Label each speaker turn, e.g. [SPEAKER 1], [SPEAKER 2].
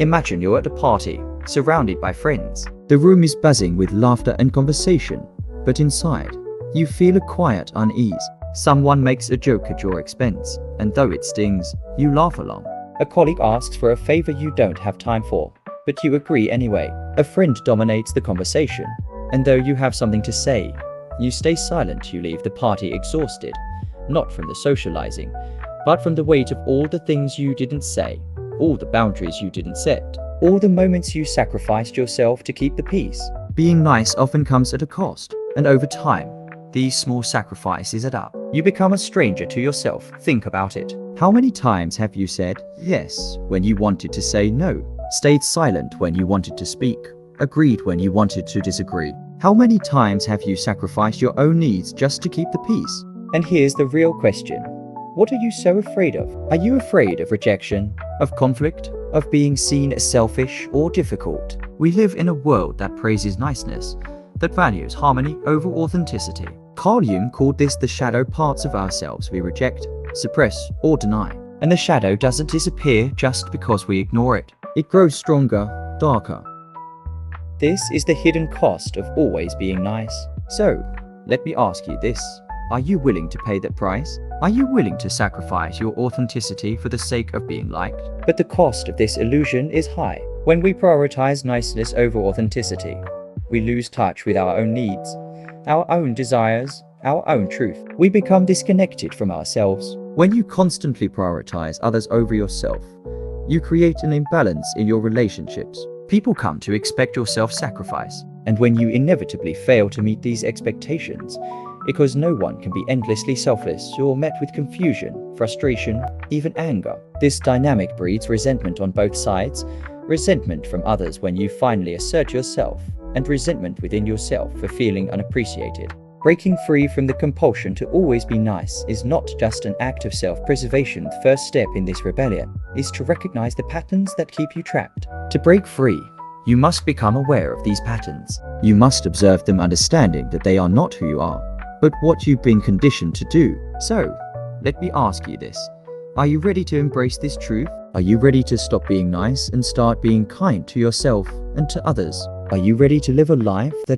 [SPEAKER 1] Imagine you're at a party, surrounded by friends.
[SPEAKER 2] The room is buzzing with laughter and conversation, but inside, you feel a quiet unease.
[SPEAKER 1] Someone makes a joke at your expense, and though it stings, you laugh along. A colleague asks for a favor you don't have time for, but you agree anyway. A friend dominates the conversation, and though you have something to say, you stay silent. You leave the party exhausted, not from the socializing, but from the weight of all the things you didn't say, all the boundaries you didn't set, all the moments you sacrificed yourself to keep the peace.
[SPEAKER 2] Being nice often comes at a cost,
[SPEAKER 1] And over time, these small sacrifices add up. You become a stranger to yourself. Think about it.
[SPEAKER 2] How many times have you said yes when you wanted to say no, stayed silent when you wanted to speak, agreed when you wanted to disagree? How many times have you sacrificed your own needs just to keep the peace?
[SPEAKER 1] And here's the real question. What are you so afraid of? Are you afraid of rejection, of conflict, of being seen as selfish or difficult?
[SPEAKER 2] We live in a world that praises niceness, that values harmony over authenticity. Carl Jung called this the shadow parts of ourselves we reject, suppress, or deny.
[SPEAKER 1] And the shadow doesn't disappear just because we ignore it.
[SPEAKER 2] It grows stronger, darker.
[SPEAKER 1] This is the hidden cost of always being nice. So, let me ask you this. Are you willing to pay that price? Are you willing to sacrifice your authenticity for the sake of being liked? But the cost of this illusion is high. When we prioritize niceness over authenticity, we lose touch with our own needs, our own desires, our own truth. We become disconnected from ourselves.
[SPEAKER 2] When you constantly prioritize others over yourself, you create an imbalance in your relationships.
[SPEAKER 1] People come to expect your self-sacrifice, and when you inevitably fail to meet these expectations, because no one can be endlessly selfless, you're met with confusion, frustration, even anger. This dynamic breeds resentment on both sides, resentment from others when you finally assert yourself, and resentment within yourself for feeling unappreciated. Breaking free from the compulsion to always be nice is not just an act of self-preservation. The first step in this rebellion is to recognize the patterns that keep you trapped. To break free, you must become aware of these patterns.
[SPEAKER 2] You must observe them, understanding that they are not who you are, but what you've been conditioned to do.
[SPEAKER 1] So, let me ask you this.
[SPEAKER 2] Are you ready to embrace this truth? Are you ready to stop being nice and start being kind to yourself and to others? Are you ready to live a life that